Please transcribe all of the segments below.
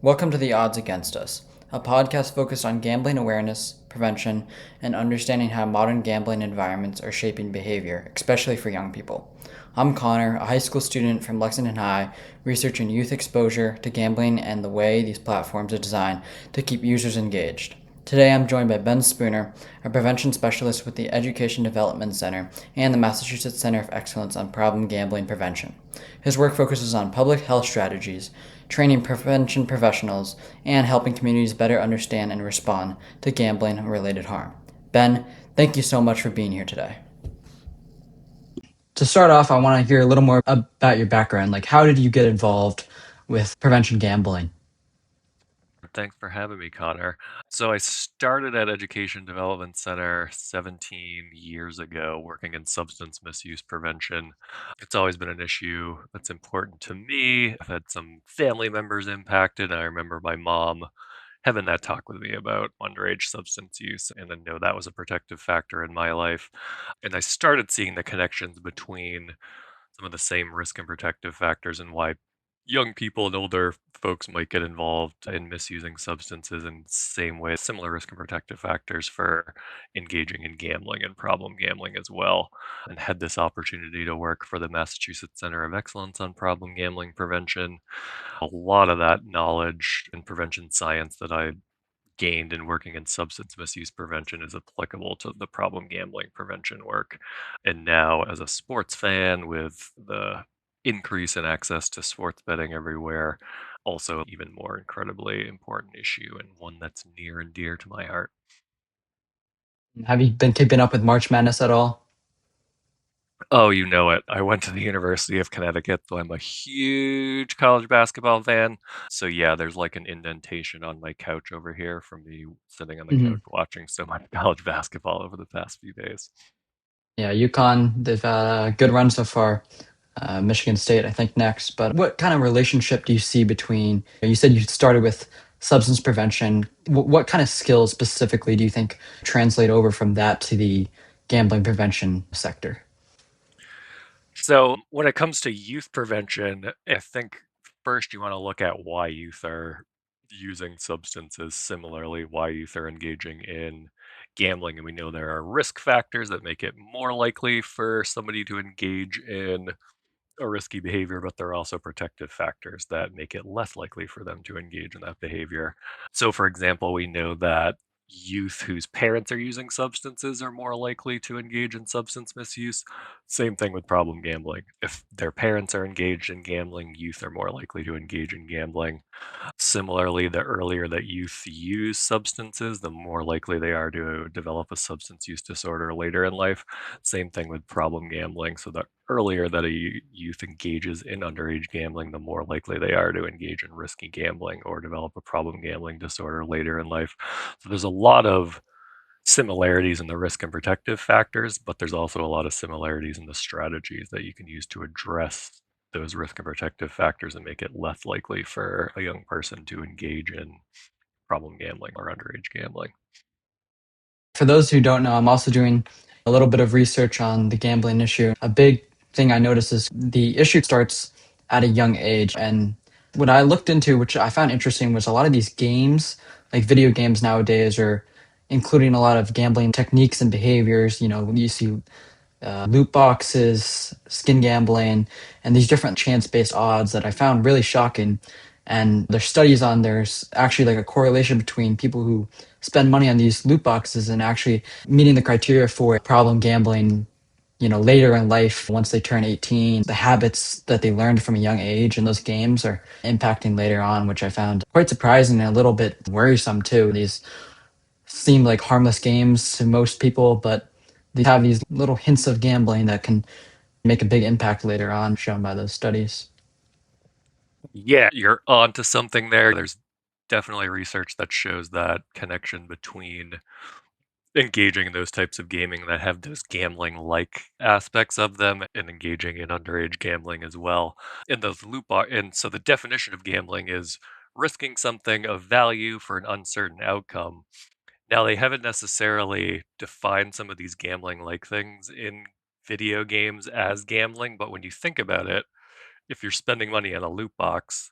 Welcome to The Odds Against Us, a podcast focused on gambling awareness, prevention, and understanding how modern gambling environments are shaping behavior, especially for young people. I'm Connor, a high school student from Lexington High, researching youth exposure to gambling and the way these platforms are designed to keep users engaged. Today I'm joined by Ben Spooner, a prevention specialist with the Education Development Center and the Massachusetts Center of Excellence on Problem Gambling Prevention. His work focuses on public health strategies, training prevention professionals, and helping communities better understand and respond to gambling related harm. Ben, thank you so much for being here today. To start off, I want to hear a little more about your background. Like, how did you get involved with prevention gambling? Thanks for having me, Connor. So I started at Education Development Center 17 years ago, working in substance misuse prevention. It's always been an issue that's important to me. I've had some family members impacted. I remember my mom having that talk with me about underage substance use, and I know that was a protective factor in my life. And I started seeing the connections between some of the same risk and protective factors and why young people and older folks might get involved in misusing substances in same way, similar risk and protective factors for engaging in gambling and problem gambling as well. And had this opportunity to work for the Massachusetts Center of Excellence on Problem Gambling Prevention. A lot of that knowledge and prevention science that I gained in working in substance misuse prevention is applicable to the problem gambling prevention work. And now, as a sports fan, with the increase in access to sports betting everywhere, also even more incredibly important issue and one that's near and dear to my heart. Have you been keeping up with March Madness at all? Oh, you know it. I went to the University of Connecticut, so I'm a huge college basketball fan. So yeah, there's like an indentation on my couch over here from me sitting on the couch Mhm. watching so much college basketball over the past few days. Yeah, UConn, they've had a good run so far. Michigan State, I think, next. But what kind of relationship do you see between, you said you started with substance prevention. What kind of skills specifically do you think translate over from that to the gambling prevention sector? So when it comes to youth prevention, I think first you want to look at why youth are using substances, similarly, why youth are engaging in gambling. And we know there are risk factors that make it more likely for somebody to engage in a risky behavior, but there are also protective factors that make it less likely for them to engage in that behavior. So, for example, we know that youth whose parents are using substances are more likely to engage in substance misuse. Same thing with problem gambling. If their parents are engaged in gambling, youth are more likely to engage in gambling. Similarly, the earlier that youth use substances, the more likely they are to develop a substance use disorder later in life. Same thing with problem gambling. So, the earlier that a youth engages in underage gambling, the more likely they are to engage in risky gambling or develop a problem gambling disorder later in life. So, there's a lot of similarities in the risk and protective factors, but there's also a lot of similarities in the strategies that you can use to address those risk and protective factors and make it less likely for a young person to engage in problem gambling or underage gambling. For those who don't know, I'm also doing a little bit of research on the gambling issue. A big thing I noticed is the issue starts at a young age. And what I looked into, which I found interesting, was a lot of these games, like video games nowadays, are including a lot of gambling techniques and behaviors. You know, you see loot boxes, skin gambling, and these different chance based odds that I found really shocking. And there's studies on there's actually like a correlation between people who spend money on these loot boxes and actually meeting the criteria for problem gambling, you know, later in life once they turn 18. The habits that they learned from a young age in those games are impacting later on, which I found quite surprising and a little bit worrisome too. These seem like harmless games to most people, but they have these little hints of gambling that can make a big impact later on, shown by those studies. Yeah, you're onto something there. There's definitely research that shows that connection between engaging in those types of gaming that have those gambling like aspects of them and engaging in underage gambling as well. And those and so the definition of gambling is risking something of value for an uncertain outcome. Now, they haven't necessarily defined some of these gambling like things in video games as gambling, but when you think about it, if you're spending money on a loot box,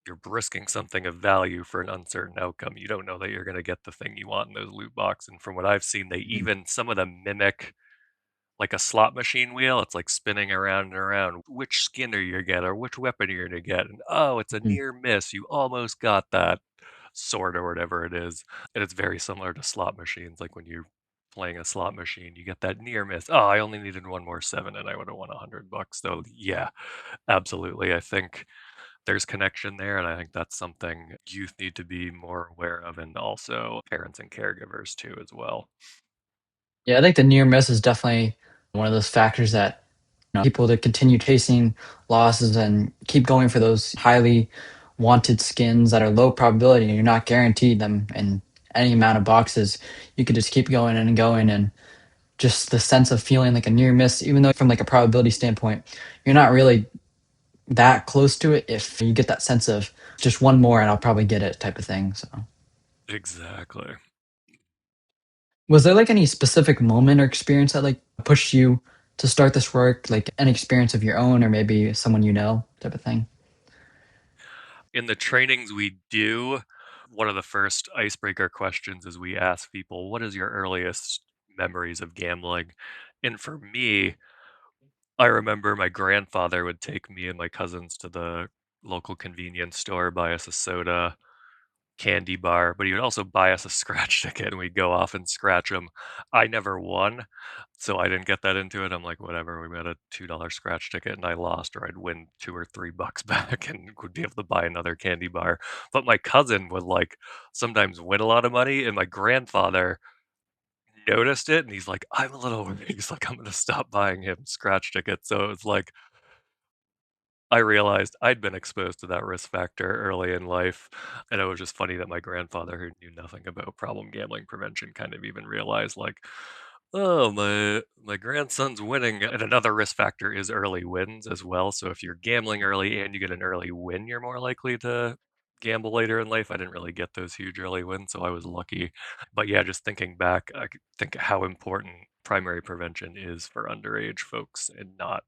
You're risking something of value for an uncertain outcome. You don't know that you're going to get the thing you want in those loot box. And from what I've seen, they Mhm. even some of them mimic like a slot machine wheel. It's like spinning around and around. Which skin are you gonna get, or which weapon you're gonna get? And oh, it's a Mhm. near miss. You almost got that sword or whatever it is. And it's very similar to slot machines. Like when you're playing a slot machine, you get that near miss. Oh, I only needed one more seven, and I would have won $100. So yeah, absolutely. I think there's connection there, and I think that's something youth need to be more aware of, and also parents and caregivers too as well. Yeah, I think the near miss is definitely one of those factors that people to continue chasing losses and keep going for those highly wanted skins that are low probability and you're not guaranteed them in any amount of boxes. You could just keep going and going and just the sense of feeling like a near miss, even though from like a probability standpoint, you're not really that close to it if you get that sense of just one more and I'll probably get it type of thing. So Exactly. was there like any specific moment or experience that like pushed you to start this work? Like an experience of your own or maybe someone you know type of thing? In the trainings we do, one of the first icebreaker questions is we ask people, "What is your earliest memories of gambling?" And for me, I remember my grandfather would take me and my cousins to the local convenience store, buy us a soda, candy bar, but he would also buy us a scratch ticket and we'd go off and scratch them. I never won, so I didn't get that into it. I'm like, whatever, we got a $2 scratch ticket and I lost, or I'd win 2 or 3 bucks back and would be able to buy another candy bar. But my cousin would like sometimes win a lot of money, and my grandfather noticed it and he's like, I'm a little worried. He's like, I'm gonna stop buying him scratch tickets. So it's like I realized I'd been exposed to that risk factor early in life, and it was just funny that my grandfather, who knew nothing about problem gambling prevention, kind of even realized, like, "Oh, my grandson's winning." And another risk factor is early wins as well, so if you're gambling early and you get an early win, you're more likely to gamble later in life. I didn't really get those huge early wins, so I was lucky. But yeah, just thinking back, I could think how important primary prevention is for underage folks and not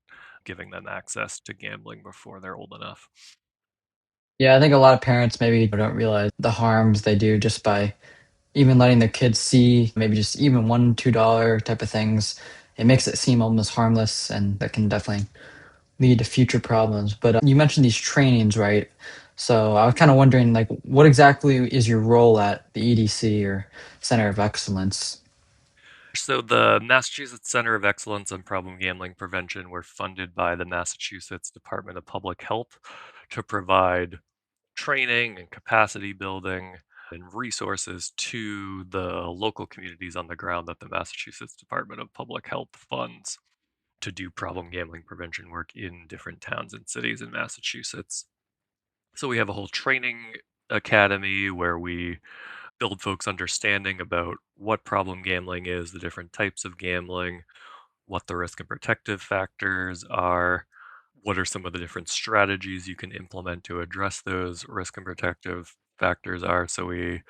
giving them access to gambling before they're old enough. Yeah, I think a lot of parents maybe don't realize the harms they do just by even letting their kids see maybe just even $1, $2 type of things. It makes it seem almost harmless and that can definitely lead to future problems. But you mentioned these trainings, right? So I was kind of wondering, like, what exactly is your role at the EDC or Center of Excellence? So the Massachusetts Center of Excellence on Problem Gambling Prevention were funded by the Massachusetts Department of Public Health to provide training and capacity building and resources to the local communities on the ground that the Massachusetts Department of Public Health funds to do problem gambling prevention work in different towns and cities in Massachusetts. So we have a whole training academy where we build folks' understanding about what problem gambling is, the different types of gambling, what the risk and protective factors are, what are some of the different strategies you can implement to address those risk and protective factors are. So we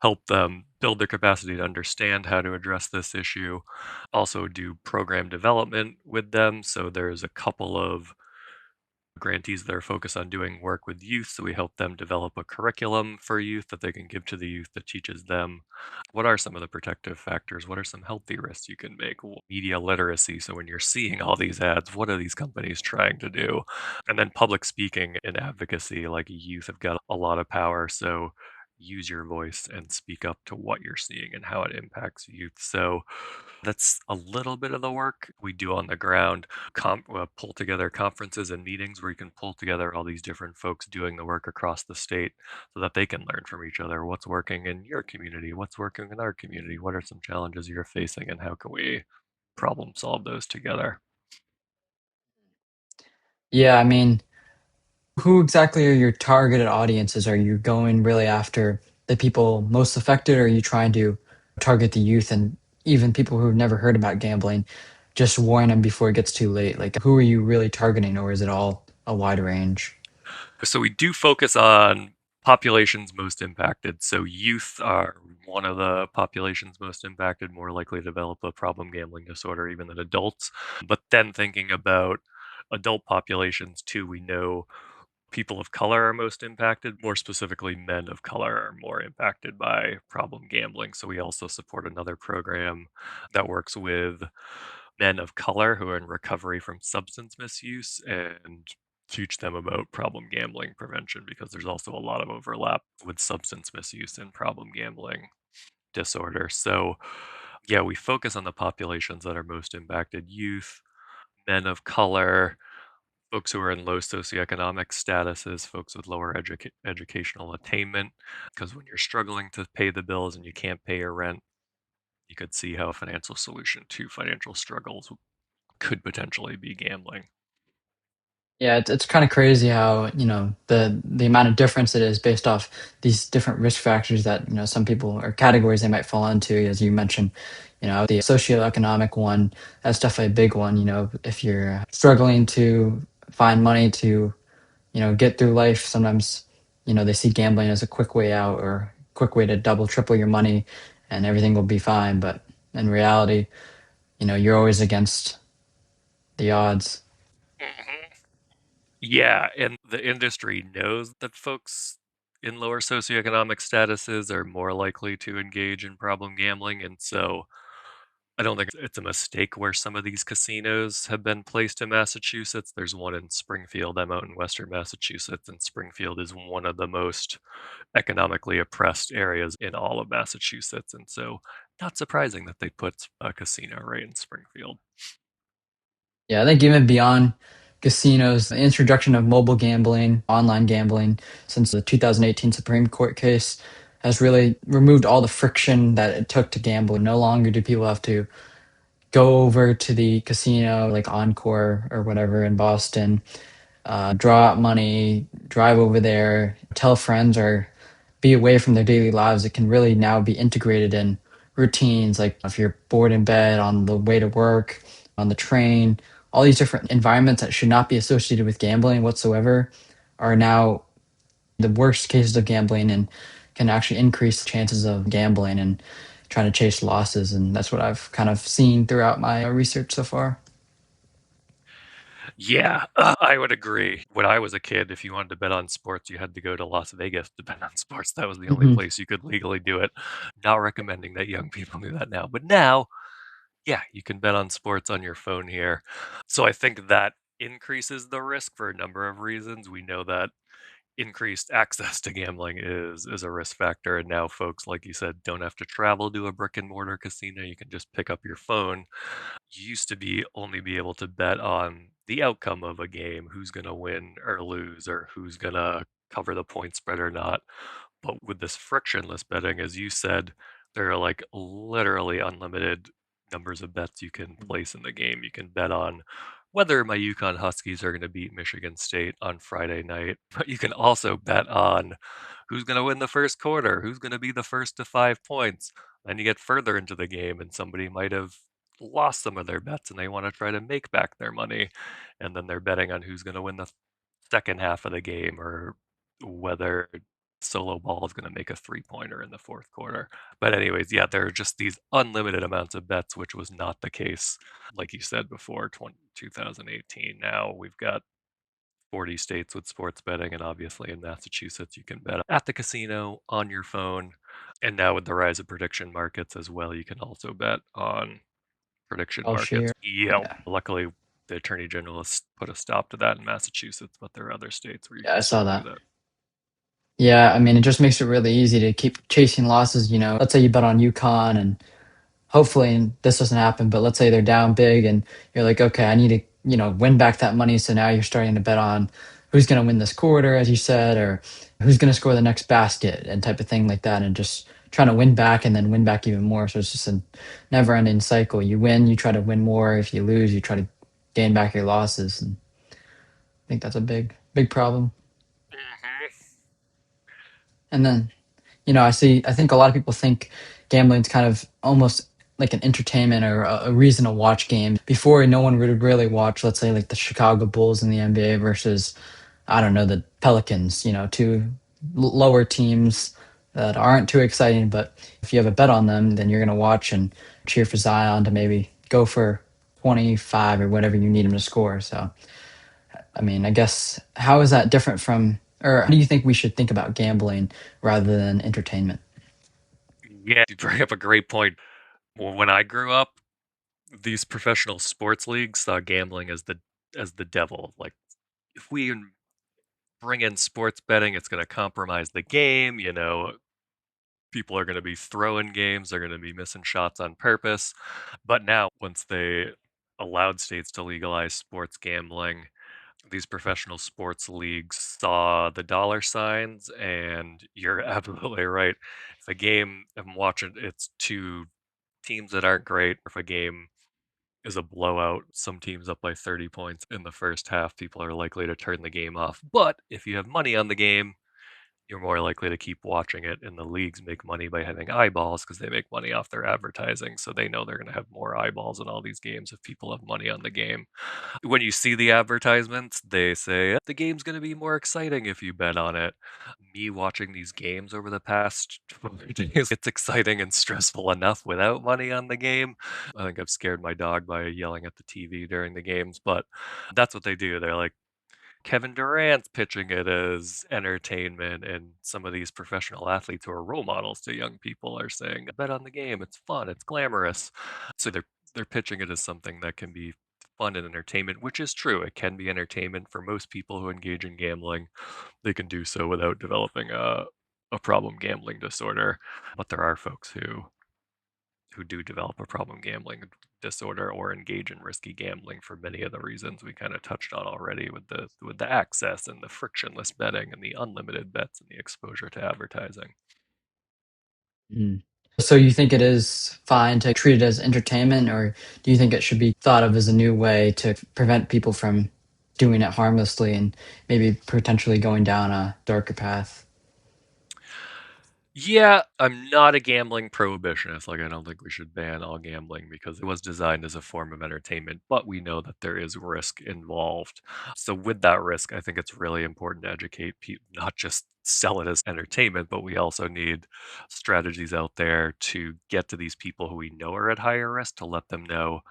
help them build their capacity to understand how to address this issue. Also do program development with them. So there's a couple of grantees that are focused on doing work with youth. So we help them develop a curriculum for youth that they can give to the youth that teaches them what are some of the protective factors, what are some healthy risks you can make, media literacy. So when you're seeing all these ads, what are these companies trying to do? And then public speaking and advocacy, like youth have got a lot of power. So use your voice and speak up to what you're seeing and how it impacts youth. So that's a little bit of the work we do on the ground. Pull together conferences and meetings where you can pull together all these different folks doing the work across the state so that they can learn from each other. What's working in your community? What's working in our community? What are some challenges you're facing, and how can we problem solve those together? Yeah, I mean, who exactly are your targeted audiences? Are you going really after the people most affected, or are you trying to target the youth and even people who've never heard about gambling, just warn them before it gets too late? Like, who are you really targeting, or is it all a wide range? So we do focus on populations most impacted. So youth are one of the populations most impacted, more likely to develop a problem gambling disorder even than adults. But then thinking about adult populations too, we know people of color are most impacted. More specifically, men of color are more impacted by problem gambling. So we also support another program that works with men of color who are in recovery from substance misuse and teach them about problem gambling prevention because there's also a lot of overlap with substance misuse and problem gambling disorder. So, yeah, we focus on the populations that are most impacted: youth, men of color, folks who are in low socioeconomic statuses, folks with lower educational attainment. Because when you're struggling to pay the bills and you can't pay your rent, you could see how a financial solution to financial struggles could potentially be gambling. Yeah, it's kind of crazy how, the amount of difference it is based off these different risk factors that, some people or categories they might fall into, as you mentioned. The socioeconomic one, that's definitely a big one. If you're struggling to find money to, get through life, sometimes, they see gambling as a quick way out or quick way to double, triple your money and everything will be fine. But in reality, you're always against the odds. Mhm. Yeah, and the industry knows that folks in lower socioeconomic statuses are more likely to engage in problem gambling, and so I don't think it's a mistake where some of these casinos have been placed in Massachusetts. There's one in Springfield. I'm out in Western Massachusetts, and Springfield is one of the most economically oppressed areas in all of Massachusetts. And so, not surprising that they put a casino right in Springfield. Yeah, I think even beyond casinos, the introduction of mobile gambling, online gambling, since the 2018 Supreme Court case has really removed all the friction that it took to gamble. No longer do people have to go over to the casino like Encore or whatever in Boston, draw out money, drive over there, tell friends, or be away from their daily lives. It can really now be integrated in routines. Like if you're bored in bed, on the way to work, on the train, all these different environments that should not be associated with gambling whatsoever are now the worst cases of gambling and can actually increase chances of gambling and trying to chase losses. And that's what I've kind of seen throughout my research so far. Yeah, I would agree. When I was a kid, if you wanted to bet on sports, you had to go to Las Vegas to bet on sports. That was the only Mhm. place you could legally do it. Not recommending that young people do that now. But now, yeah, you can bet on sports on your phone here. So I think that increases the risk for a number of reasons. We know that increased access to gambling is a risk factor, and now folks, like you said, don't have to travel to a brick and mortar casino. You can just pick up your phone. You used to be only be able to bet on the outcome of a game, who's going to win or lose, or who's going to cover the point spread or not. But with this frictionless betting, as you said, there are like literally unlimited numbers of bets you can place in the game. You can bet on whether my Yukon Huskies are going to beat Michigan State on Friday night, but you can also bet on who's going to win the first quarter, who's going to be the first to 5 points. Then you get further into the game, and somebody might have lost some of their bets and they want to try to make back their money. And then they're betting on who's going to win the second half of the game or whether solo ball is going to make a 3 pointer in the fourth quarter. But, anyways, yeah, there are just these unlimited amounts of bets, which was not the case, like you said before, 2018. Now we've got 40 states with sports betting, and obviously in Massachusetts, you can bet at the casino on your phone. And now with the rise of prediction markets as well, you can also bet on prediction I'll markets. share. Yeah, Yeah. luckily the attorney general has put a stop to that in Massachusetts, but there are other states where you Yeah, I can saw still do that. that. Yeah, I mean, it just makes it really easy to keep chasing losses. Let's say you bet on UConn and hopefully this doesn't happen, but let's say they're down big and you're like, okay, I need to, win back that money. So now you're starting to bet on who's going to win this quarter, as you said, or who's going to score the next basket and type of thing like that. And just trying to win back and then win back even more. So it's just a never ending cycle. You win, you try to win more. If you lose, you try to gain back your losses. And I think that's a big, big problem. Mhm. And then I think a lot of people think gambling's kind of almost like an entertainment or a reason to watch games. Before, no one would really watch, let's say, like the Chicago Bulls in the NBA versus, I don't know, the Pelicans, two lower teams that aren't too exciting. But if you have a bet on them, then you're going to watch and cheer for Zion to maybe go for 25 or whatever you need him to score. So I mean, I guess how is that different from, or how do you think we should think about gambling rather than entertainment? Yeah, you bring up a great point. Well, when I grew up, these professional sports leagues saw gambling as the devil. Like if bring in sports betting, it's going to compromise the game. You know, people are going to be throwing games, they're going to be missing shots on purpose. But now, once they allowed states to legalize sports gambling, these professional sports leagues saw the dollar signs, and you're absolutely right. If a game I'm watching, it's two teams that aren't great. If a game is a blowout, some teams up by 30 points in the first half, people are likely to turn the game off. But if you have money on the game, you're more likely to keep watching it, and the leagues make money by having eyeballs because they make money off their advertising. So they know they're going to have more eyeballs in all these games if people have money on the game. When you see the advertisements, they say the game's going to be more exciting if you bet on it. Me watching these games over the past 4 days, it's exciting and stressful enough without money on the game. I think I've scared my dog by yelling at the TV during the games, but that's what they do. They're like, Kevin Durant's pitching it as entertainment, and some of these professional athletes who are role models to young people are saying, "Bet on the game. It's fun. It's glamorous." So they're pitching it as something that can be fun and entertainment, which is true. It can be entertainment for most people who engage in gambling. They can do so without developing a problem gambling disorder. But there are folks who do develop a problem gambling disorder or engage in risky gambling for many of the reasons we kind of touched on already with the access and the frictionless betting and the unlimited bets and the exposure to advertising. Mm. So you think it is fine to treat it as entertainment, or do you think it should be thought of as a new way to prevent people from doing it harmlessly and maybe potentially going down a darker path? Yeah, I'm not a gambling prohibitionist. Like, I don't think we should ban all gambling because it was designed as a form of entertainment, but we know that there is risk involved. So, with that risk, I think it's really important to educate people, not just sell it as entertainment, but we also need strategies out there to get to these people who we know are at higher risk to let them know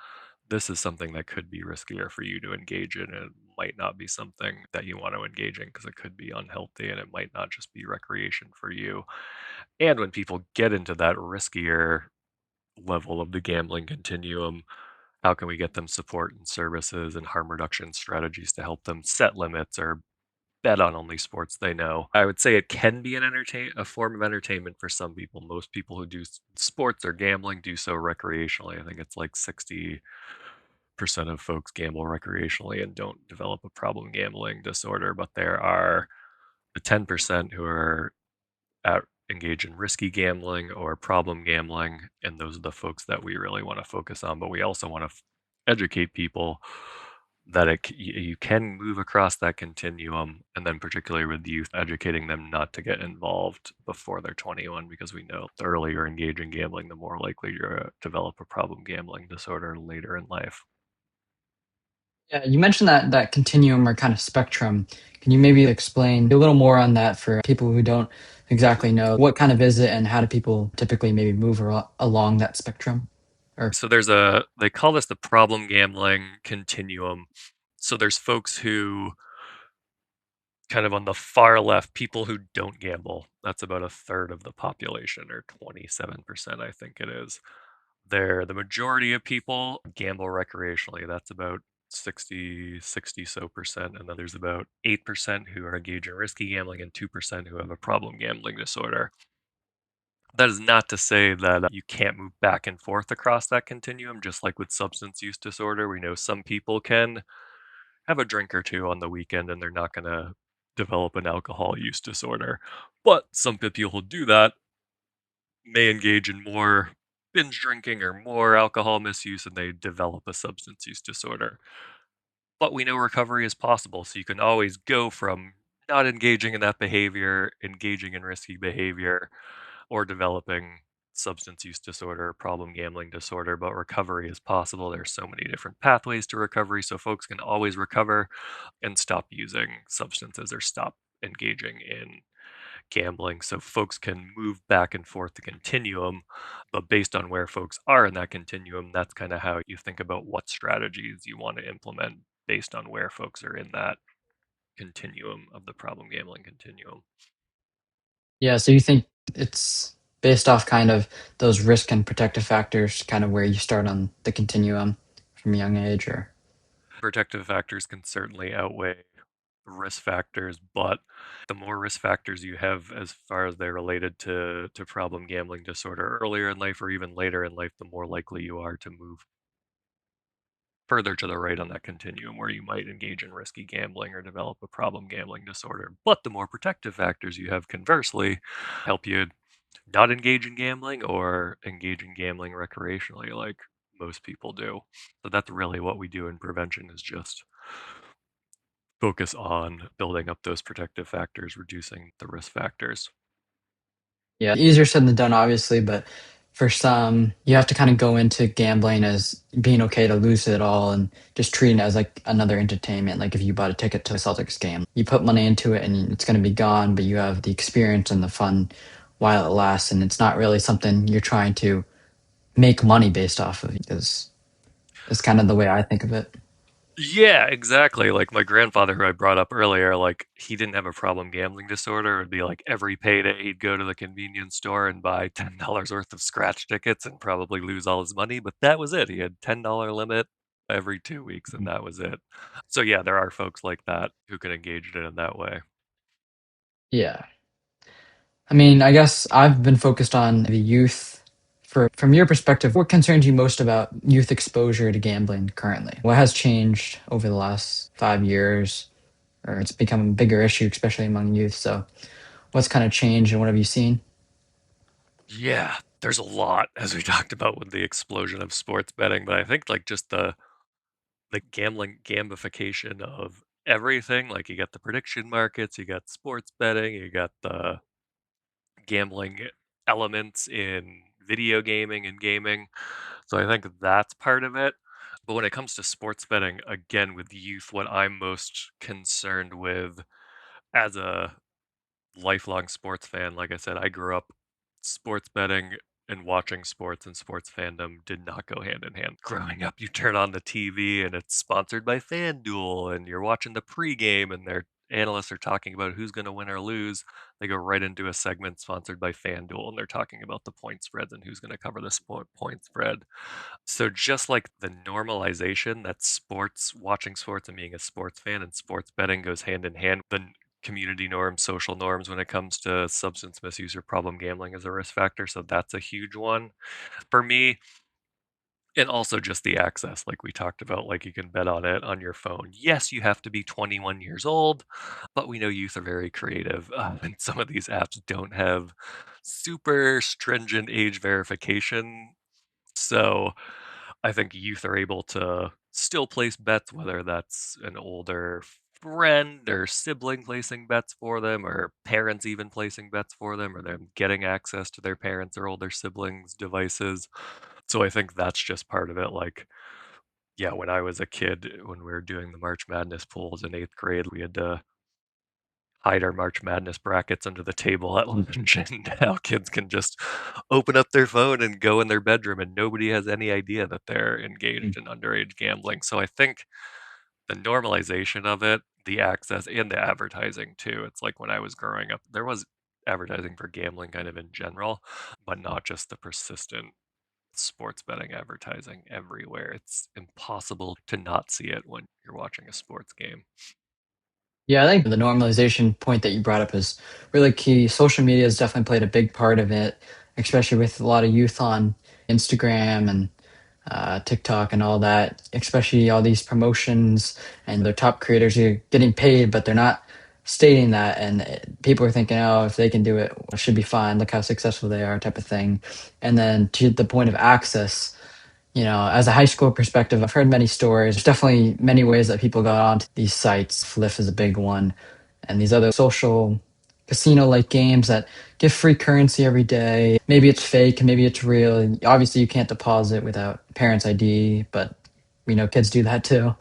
this is something that could be riskier for you to engage in. And it might not be something that you want to engage in because it could be unhealthy and it might not just be recreation for you. And when people get into that riskier level of the gambling continuum, how can we get them support and services and harm reduction strategies to help them set limits or bet on only sports they know? I would say it can be a form of entertainment for some people. Most people who do sports or gambling do so recreationally. I think it's like 60% of folks gamble recreationally and don't develop a problem gambling disorder, but there are the 10% who are engage in risky gambling or problem gambling, and those are the folks that we really want to focus on. But we also want to educate people that you can move across that continuum, and then particularly with youth, educating them not to get involved before they're 21, because we know the earlier you engage in gambling, the more likely you're to develop a problem gambling disorder later in life. Yeah, you mentioned that continuum or kind of spectrum. Can you maybe explain a little more on that for people who don't exactly know what kind of is it and how do people typically maybe move along that spectrum? Or So they call this the problem gambling continuum. So there's folks who kind of on the far left, people who don't gamble. That's about a third of the population, or 27%, I think it is. They're the majority of people gamble recreationally. That's about 60 so percent. And then there's about 8% who are engaged in risky gambling and 2% who have a problem gambling disorder. That is not to say that you can't move back and forth across that continuum, just like with substance use disorder. We know some people can have a drink or two on the weekend and they're not going to develop an alcohol use disorder. But some people who do that may engage in more binge drinking or more alcohol misuse and they develop a substance use disorder. But we know recovery is possible. So you can always go from not engaging in that behavior, engaging in risky behavior, or developing substance use disorder, problem gambling disorder, but recovery is possible. There's so many different pathways to recovery, so folks can always recover and stop using substances or stop engaging in gambling. So folks can move back and forth the continuum, but based on where folks are in that continuum, that's kind of how you think about what strategies you want to implement based on where folks are in that continuum of the problem gambling continuum. Yeah, so you think it's based off kind of those risk and protective factors, kind of where you start on the continuum from a young age, or Protective factors can certainly outweigh risk factors, but the more risk factors you have as far as they're related to problem gambling disorder earlier in life or even later in life, the more likely you are to move further to the right on that continuum where you might engage in risky gambling or develop a problem gambling disorder. But the more protective factors you have, conversely, help you not engage in gambling or engage in gambling recreationally like most people do. So that's really what we do in prevention is just focus on building up those protective factors, reducing the risk factors. yeah, easier said than done, obviously, but for some, you have to kind of go into gambling as being okay to lose it all and just treating it as like another entertainment. Like if you bought a ticket to a Celtics game, you put money into it and it's going to be gone, but you have the experience and the fun while it lasts. And it's not really something you're trying to make money based off of, because it's kind of the way I think of it. Yeah, exactly. Like my grandfather, who I brought up earlier, like he didn't have a problem gambling disorder. It'd be like every payday he'd go to the convenience store and buy $10 worth of scratch tickets and probably lose all his money. But that was it. He had $10 limit every 2 weeks, and that was it. So yeah, there are folks like that who can engage in it in that way. Yeah. I mean, I guess I've been focused on the youth. From your perspective, what concerns you most about youth exposure to gambling currently? What has changed over the last 5 years, or it's become a bigger issue, especially among youth? So, what's kind of changed, and what have you seen? Yeah, there's a lot as we talked about with the explosion of sports betting, but I think like just the gambling gamification of everything. Like you got the prediction markets, you got sports betting, you got the gambling elements in video gaming and gaming. So I think that's part of it. But when it comes to sports betting, again, with youth, what I'm most concerned with as a lifelong sports fan. Like I said, I grew up sports betting and watching sports and sports fandom did not go hand in hand. Growing up, you turn on the TV and it's sponsored by FanDuel and you're watching the pregame and their analysts are talking about who's going to win or lose. They go right into a segment sponsored by FanDuel and they're talking about the point spreads and who's going to cover the point spread. So just like the normalization that sports, watching sports and being a sports fan and sports betting goes hand in hand, the community norms, social norms when it comes to substance misuse or problem gambling is a risk factor. So that's a huge one for me. And also just the access, like we talked about, like you can bet on it on your phone. Yes, you have to be 21 years old, but we know youth are very creative. And some of these apps don't have super stringent age verification. So I think youth are able to still place bets, whether that's an older friend or sibling placing bets for them, or parents even placing bets for them, or them getting access to their parents' or older siblings' devices. So I think that's just part of it. Like, yeah, when I was a kid, when we were doing the March Madness pools in eighth grade, we had to hide our March Madness brackets under the table at lunch, and now kids can just open up their phone and go in their bedroom, and nobody has any idea that they're Mm. engaged in underage gambling. So I think the normalization of it, the access, and the advertising too. It's like when I was growing up, there was advertising for gambling kind of in general, but not just the persistent sports betting advertising everywhere. It's impossible to not see it when you're watching a sports game. Yeah, I think the normalization point that you brought up is really key. Social media has definitely played a big part of it, especially with a lot of youth on Instagram and TikTok and all that, especially all these promotions and their top creators are getting paid, but they're not stating that. And people are thinking, oh, if they can do it, it should be fine. Look how successful they are, type of thing. And then to the point of access, as a high school perspective, I've heard many stories. There's definitely many ways that people got onto these sites. Fliff is a big one, and these other social casino-like games that give free currency every day. Maybe it's fake, maybe it's real. And obviously, you can't deposit without parents' ID, but we know kids do that too.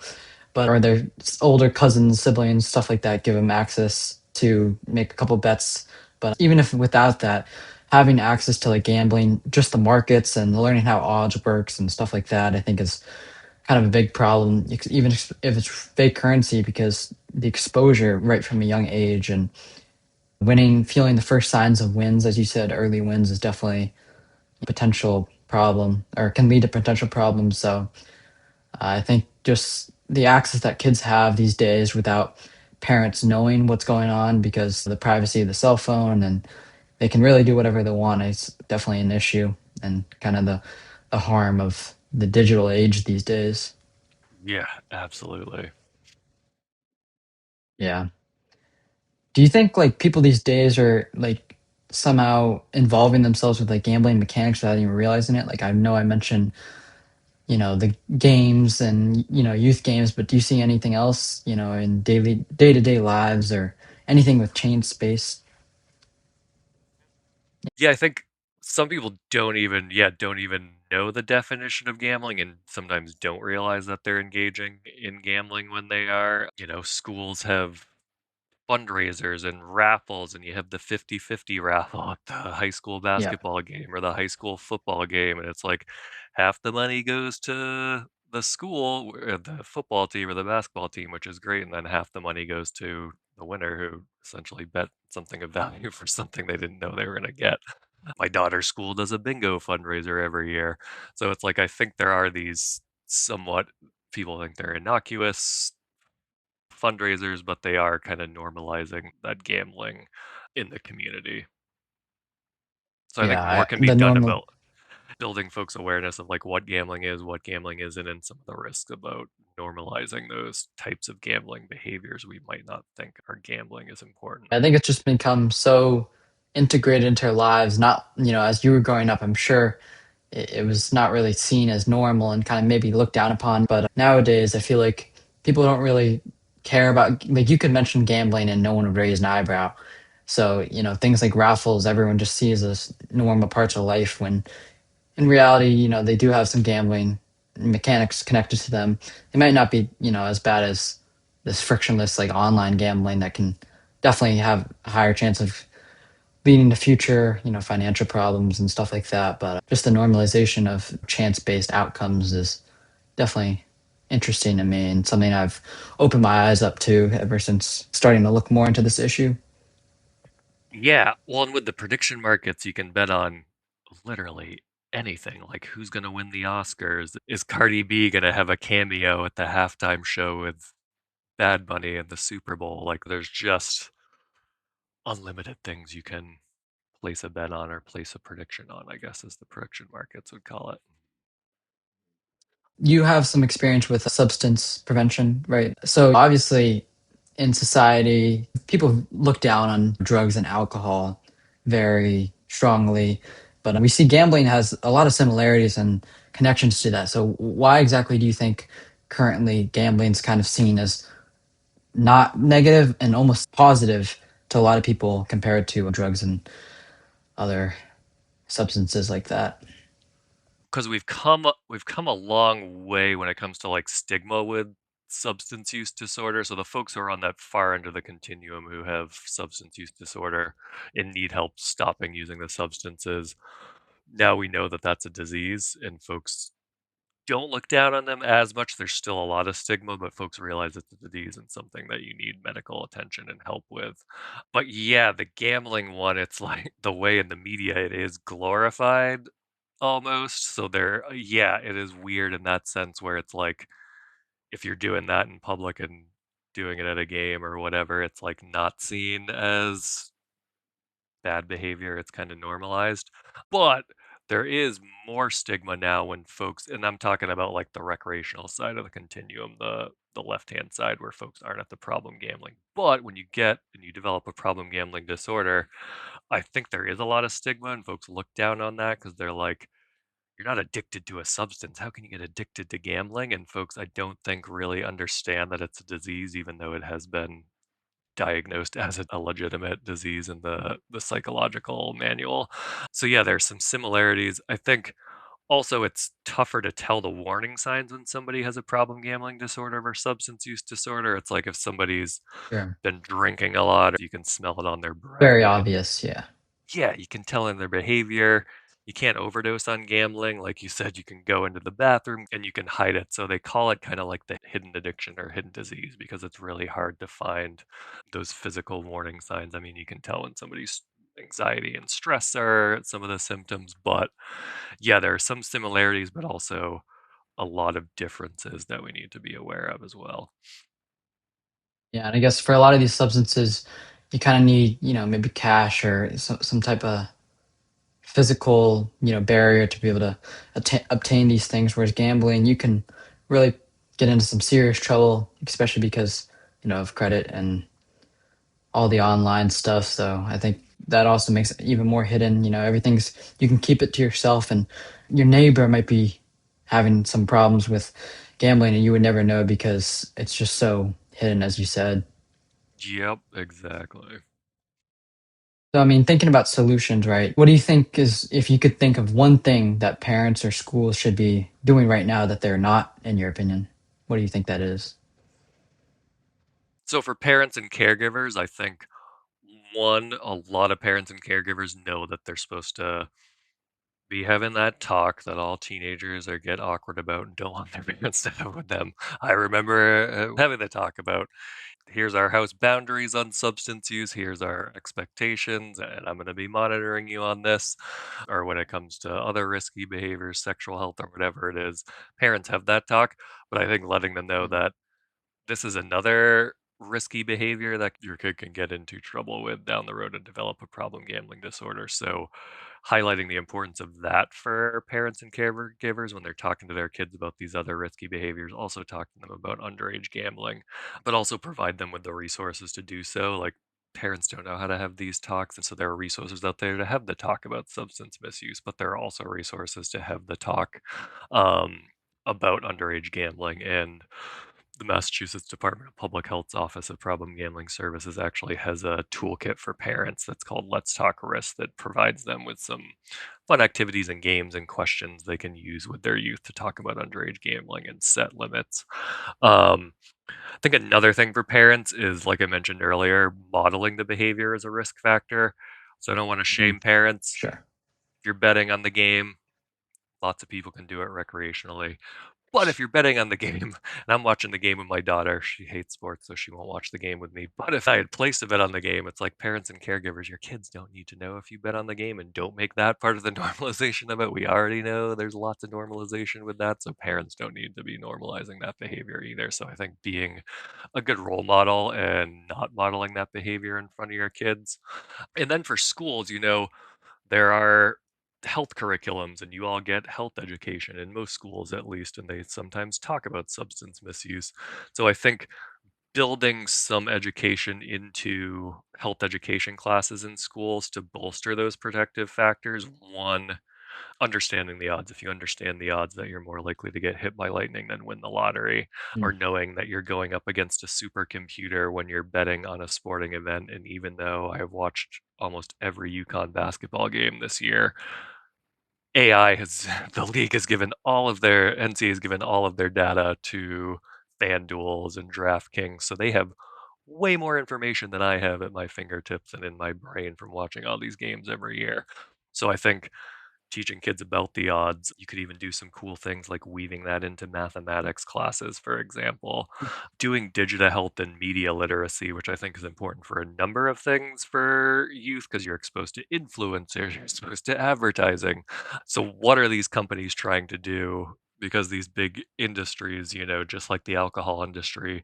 But or their older cousins, siblings, stuff like that, give them access to make a couple bets. But even if without that, having access to like gambling, just the markets and learning how odds works and stuff like that, I think is kind of a big problem, even if it's fake currency, because the exposure right from a young age and winning, feeling the first signs of wins, as you said, early wins is definitely a potential problem or can lead to potential problems. So I think just the access that kids have these days without parents knowing what's going on because of the privacy of the cell phone and they can really do whatever they want is definitely an issue and kind of the harm of the digital age these days. Yeah, absolutely. Yeah. Do you think like people these days are like somehow involving themselves with like gambling mechanics without even realizing it? Like I know I mentioned, the games and youth games, but do you see anything else, in daily day-to-day lives or anything with chain space? Yeah, I think some people don't even know the definition of gambling and sometimes don't realize that they're engaging in gambling when they are. Schools have fundraisers and raffles, and you have the 50-50 raffle at the high school Yeah. basketball game or the high school football game, and it's like half the money goes to the school, the football team or the basketball team, which is great, and then half the money goes to the winner who essentially bet something of value for something they didn't know they were gonna get. My daughter's school does a bingo fundraiser every year, so it's like I think there are these somewhat people think they're innocuous fundraisers, but they are kind of normalizing that gambling in the community. So I think Yeah, more can be the done normal. about building folks' awareness of like what gambling is, what gambling isn't, and some of the risks about normalizing those types of gambling behaviors we might not think are gambling is important. I think it's just become so integrated into our lives. Not, as you were growing up, I'm sure it was not really seen as normal and kind of maybe looked down upon. But nowadays, I feel like people don't really care about, like, you could mention gambling and no one would raise an eyebrow. So, things like raffles, everyone just sees as normal parts of life when in reality, they do have some gambling mechanics connected to them. They might not be, as bad as this frictionless like online gambling that can definitely have a higher chance of leading to future, financial problems and stuff like that. But just the normalization of chance-based outcomes is definitely interesting to me and something I've opened my eyes up to ever since starting to look more into this issue. Yeah, well, and with the prediction markets, you can bet on literally anything. Like, who's going to win the Oscars? Is Cardi B going to have a cameo at the halftime show with Bad Bunny in the Super Bowl? Like, there's just unlimited things you can place a bet on or place a prediction on, I guess, as the prediction markets would call it. You have some experience with substance prevention, right? So obviously in society, people look down on drugs and alcohol very strongly, but we see gambling has a lot of similarities and connections to that. So why exactly do you think currently gambling is kind of seen as not negative and almost positive to a lot of people compared to drugs and other substances like that? Because we've come a long way when it comes to like stigma with substance use disorder. So the folks who are on that far end of the continuum who have substance use disorder and need help stopping using the substances, now we know that that's a disease, and folks don't look down on them as much. There's still a lot of stigma, but folks realize it's a disease and something that you need medical attention and help with. But yeah, the gambling one, it's like the way in the media it is glorified almost. So yeah, it is weird in that sense where it's like if you're doing that in public and doing it at a game or whatever, it's like not seen as bad behavior, it's kinda normalized, but there is more stigma now when folks and I'm talking about, like, the recreational side of the continuum, the left-hand side where folks aren't at the problem gambling, but when you get and you develop a problem gambling disorder, I think there is a lot of stigma and folks look down on that because 'cause they're like, "You're not addicted to a substance, how can you get addicted to gambling?" And folks, I don't think really understand that it's a disease even though it has been diagnosed as a legitimate disease in the psychological manual. So yeah, there's some similarities. I think also it's tougher to tell the warning signs when somebody has a problem gambling disorder or substance use disorder. It's like if somebody's Sure. been drinking a lot, you can smell it on their breath. Very You can obvious, yeah. yeah, you can tell in their behavior. you can't overdose on gambling. Like you said, you can go into the bathroom and you can hide it. So they call it kind of like the hidden addiction or hidden disease because it's really hard to find those physical warning signs. I mean, you can tell when somebody's anxiety and stress are some of the symptoms, but yeah, there are some similarities, but also a lot of differences that we need to be aware of as well. Yeah, and I guess for a lot of these substances, you kind of need, maybe cash or some type of physical, barrier to be able to obtain these things. Whereas gambling, you can really get into some serious trouble, especially because, of credit and all the online stuff. So I think that also makes it even more hidden. Everything's, you can keep it to yourself, and your neighbor might be having some problems with gambling and you would never know because it's just so hidden, as you said. Yep, exactly. So, I mean, thinking about solutions, right? What do you think is, if you could think of one thing that parents or schools should be doing right now that they're not, in your opinion, what do you think that is? So for parents and caregivers, I think one, a lot of parents and caregivers know that they're supposed to be having that talk that all teenagers are get awkward about and don't want their parents to have with them. I remember having the talk about here's our house boundaries on substance use, here's our expectations, and I'm going to be monitoring you on this. Or when it comes to other risky behaviors, sexual health, or whatever it is, parents have that talk. But I think letting them know that this is another risky behavior that your kid can get into trouble with down the road and develop a problem gambling disorder. So, highlighting the importance of that for parents and caregivers when they're talking to their kids about these other risky behaviors, also talk to them about underage gambling, but also provide them with the resources to do so. Like, parents don't know how to have these talks, and so there are resources out there to have the talk about substance misuse, but there are also resources to have the talk um, about underage gambling. And the Massachusetts Department of Public Health's Office of Problem Gambling Services actually has a toolkit for parents that's called Let's Talk Risk that provides them with some fun activities and games and questions they can use with their youth to talk about underage gambling and set limits. I think another thing for parents is, like I mentioned earlier, modeling the behavior as a risk factor. So I don't want to Mhm. shame parents. Sure. If you're betting on the game, lots of people can do it recreationally. But if you're betting on the game, and I'm watching the game with my daughter, she hates sports, so she won't watch the game with me. But if I had placed a bet on the game, it's like parents and caregivers, your kids don't need to know if you bet on the game and don't make that part of the normalization of it. We already know there's lots of normalization with that, so parents don't need to be normalizing that behavior either. So I think being a good role model and not modeling that behavior in front of your kids. And then for schools, there are health curriculums and you all get health education in most schools at least, and they sometimes talk about substance misuse. So I think building some education into health education classes in schools to bolster those protective factors. One, understanding the odds. If you understand the odds that you're more likely to get hit by lightning than win the lottery, or Mm. knowing that you're going up against a supercomputer when you're betting on a sporting event. And even though I've watched almost every UConn basketball game this year, AI has the league has given all of their NCAA has given all of their data to FanDuels and DraftKings, so they have way more information than I have at my fingertips and in my brain from watching all these games every year. So I think teaching kids about the odds. You could even do some cool things like weaving that into mathematics classes, for example. Doing digital health and media literacy, which I think is important for a number of things for youth because you're exposed to influencers, you're exposed to advertising. So, what are these companies trying to do? Because these big industries, just like the alcohol industry,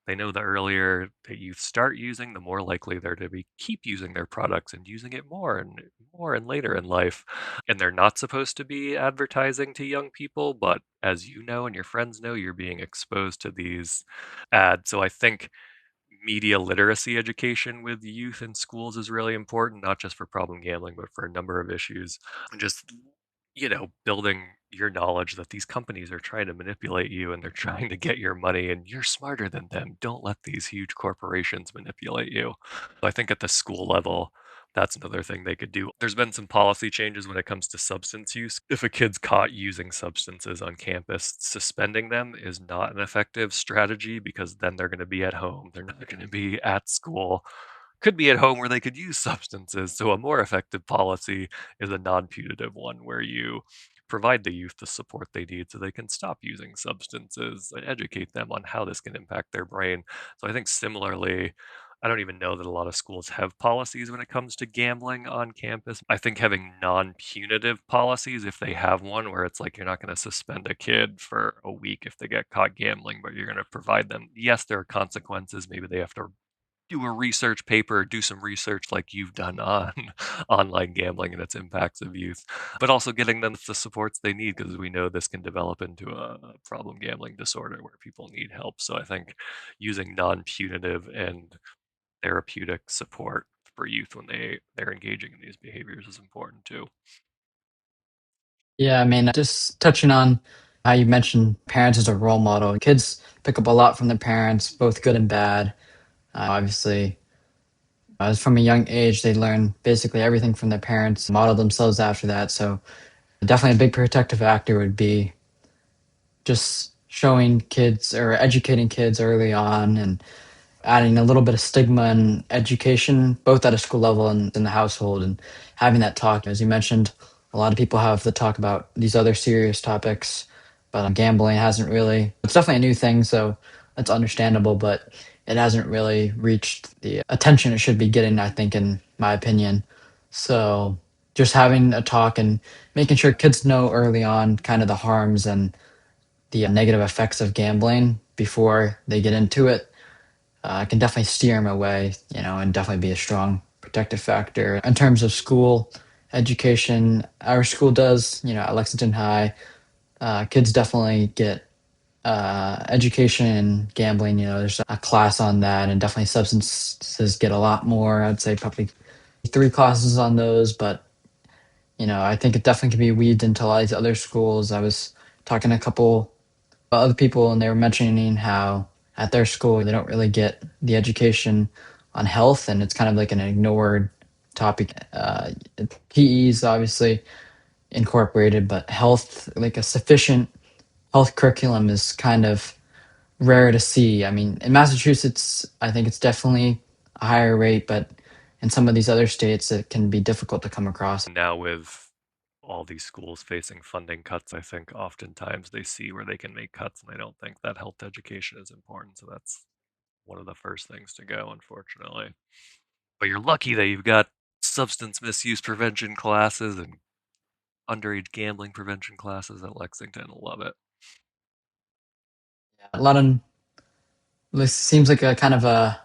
they know the earlier that you start using, the more likely they're to be keep using their products and using it more and more and later in life. And they're not supposed to be advertising to young people, but as you know and your friends know, you're being exposed to these ads. So I think media literacy education with youth in schools is really important, not just for problem gambling, but for a number of issues. And just, building your knowledge that these companies are trying to manipulate you and they're trying to get your money and you're smarter than them. Don't let these huge corporations manipulate you. I think at the school level, that's another thing they could do. There's been some policy changes when it comes to substance use. If a kid's caught using substances on campus, suspending them is not an effective strategy because then they're going to be at home. They're not going to be at school could be at home where they could use substances. So a more effective policy is a non-punitive one where you provide the youth the support they need so they can stop using substances and educate them on how this can impact their brain. So I think similarly, I don't even know that a lot of schools have policies when it comes to gambling on campus. I think having non-punitive policies, if they have one, where it's like you're not going to suspend a kid for a week if they get caught gambling, but you're going to provide them, yes, there are consequences. Maybe they have to do a research paper, do some research like you've done on online gambling and its impacts of youth, but also getting them the supports they need because we know this can develop into a problem gambling disorder where people need help. So I think using non-punitive and therapeutic support for youth when they're engaging in these behaviors is important too. Yeah, I mean, just touching on how you mentioned parents as a role model. Kids pick up a lot from their parents, both good and bad. Obviously, as from a young age, they learn basically everything from their parents, model themselves after that. So, definitely a big protective factor would be just showing kids or educating kids early on and adding a little bit of stigma and education, both at a school level and in the household, and having that talk. As you mentioned, a lot of people have the talk about these other serious topics, but gambling hasn't really, it's definitely a new thing, so it's understandable, but it hasn't really reached the attention it should be getting, I think, in my opinion. So just having a talk and making sure kids know early on kind of the harms and the negative effects of gambling before they get into it can definitely steer them away, and definitely be a strong protective factor. In terms of school education, our school does, at Lexington High, kids definitely get education in gambling. There's a class on that, and definitely substances get a lot more. I'd say probably 3 classes on those, but I think it definitely can be weaved into a lot of these other schools. I was talking to a couple other people, and they were mentioning how at their school they don't really get the education on health, and it's kind of like an ignored topic. PE is obviously incorporated, but health, like a sufficient health curriculum, is kind of rare to see. I mean, in Massachusetts, I think it's definitely a higher rate, but in some of these other states, it can be difficult to come across. Now with all these schools facing funding cuts, I think oftentimes they see where they can make cuts and they don't think that health education is important. So that's one of the first things to go, unfortunately. But you're lucky that you've got substance misuse prevention classes and underage gambling prevention classes at Lexington. Love it. A lot of this seems like a kind of a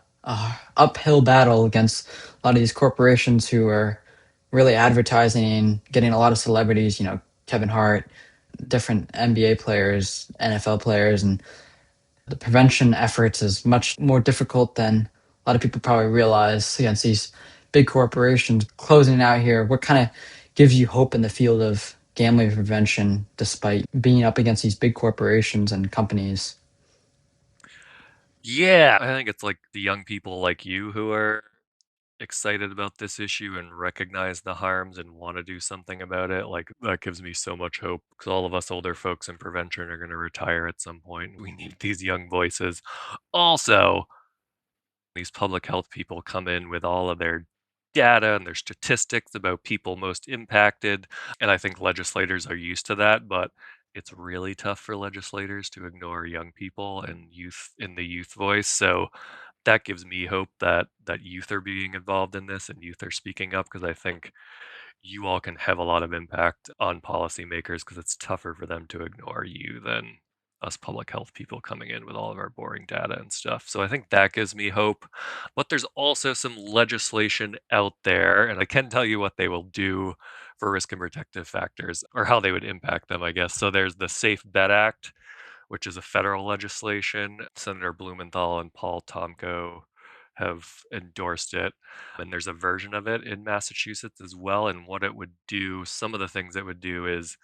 uphill battle against a lot of these corporations who are really advertising, getting a lot of celebrities, Kevin Hart, different NBA players, NFL players, and the prevention efforts is much more difficult than a lot of people probably realize against these big corporations. Closing out here, what kind of gives you hope in the field of gambling prevention despite being up against these big corporations and companies? Yeah, I think it's like the young people like you who are excited about this issue and recognize the harms and want to do something about it. Like, that gives me so much hope because all of us older folks in prevention are going to retire at some point. We need these young voices. Also, these public health people come in with all of their data and their statistics about people most impacted. And I think legislators are used to that, but it's really tough for legislators to ignore young people and youth in the youth voice. So that gives me hope that youth are being involved in this and youth are speaking up because I think you all can have a lot of impact on policymakers because it's tougher for them to ignore you than us public health people coming in with all of our boring data and stuff. So I think that gives me hope. But there's also some legislation out there, and I can tell you what they will do for risk and protective factors or how they would impact them, I guess. So there's the Safe Bet Act, which is a federal legislation. Senator Blumenthal and Paul Tomko have endorsed it. And there's a version of it in Massachusetts as well. And what it would do, some of the things it would do is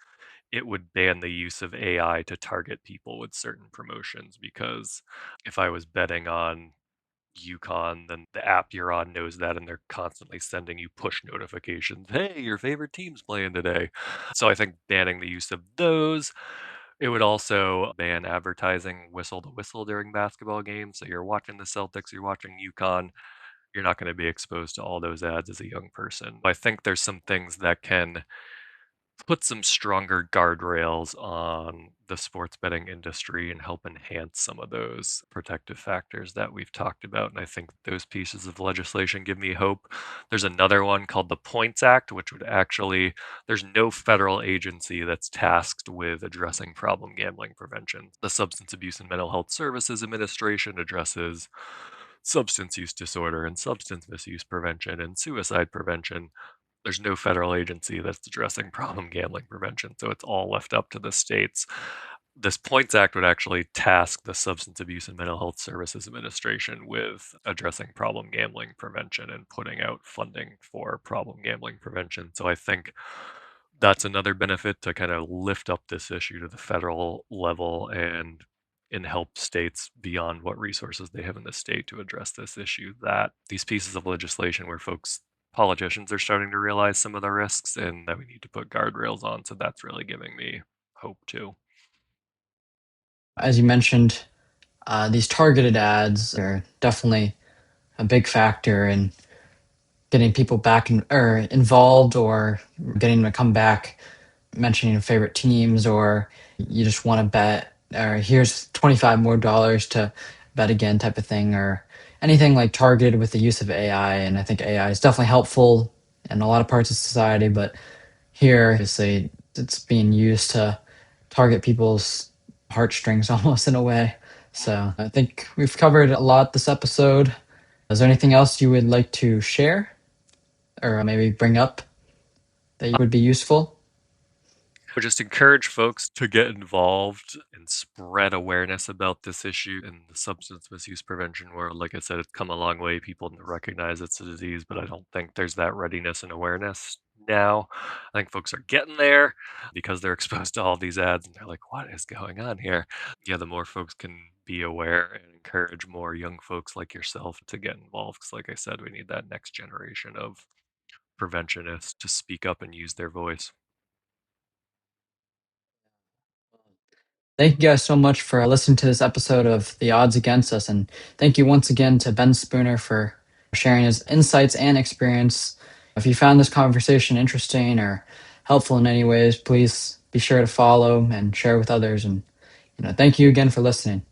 it would ban the use of AI to target people with certain promotions. Because if I was betting on UConn, then the app you're on knows that and they're constantly sending you push notifications. Hey, your favorite team's playing today. So I think banning the use of those. It would also ban advertising whistle to whistle during basketball games. So you're watching the Celtics, you're watching UConn, you're not going to be exposed to all those ads as a young person. I think there's some things that can put some stronger guardrails on the sports betting industry and help enhance some of those protective factors that we've talked about. And I think those pieces of legislation give me hope. There's another one called the Points Act, which would actually, there's no federal agency that's tasked with addressing problem gambling prevention. The Substance Abuse and Mental Health Services Administration addresses substance use disorder and substance misuse prevention and suicide prevention. There's no federal agency that's addressing problem gambling prevention, so it's all left up to the states. This Points Act would actually task the Substance Abuse and Mental Health Services Administration with addressing problem gambling prevention and putting out funding for problem gambling prevention. So I think that's another benefit to kind of lift up this issue to the federal level and help states beyond what resources they have in the state to address this issue, that these pieces of legislation where politicians are starting to realize some of the risks and that we need to put guardrails on. So that's really giving me hope too. As you mentioned, these targeted ads are definitely a big factor in getting people back or involved, or getting them to come back, mentioning favorite teams, or you just want to bet, or here's 25 more dollars to bet again type of thing, or anything like targeted with the use of AI. And I think AI is definitely helpful in a lot of parts of society, but here, obviously, it's being used to target people's heartstrings almost in a way. So I think we've covered a lot this episode. Is there anything else you would like to share or maybe bring up that would be useful? I would just encourage folks to get involved and spread awareness about this issue in the substance misuse prevention world. Like I said, it's come a long way. People recognize it's a disease, but I don't think there's that readiness and awareness now. I think folks are getting there because they're exposed to all these ads and they're like, what is going on here? Yeah, the more folks can be aware and encourage more young folks like yourself to get involved. Because, like I said, we need that next generation of preventionists to speak up and use their voice. Thank you guys so much for listening to this episode of The Odds Against Us. And thank you once again to Ben Spooner for sharing his insights and experience. If you found this conversation interesting or helpful in any ways, please be sure to follow and share with others. And thank you again for listening.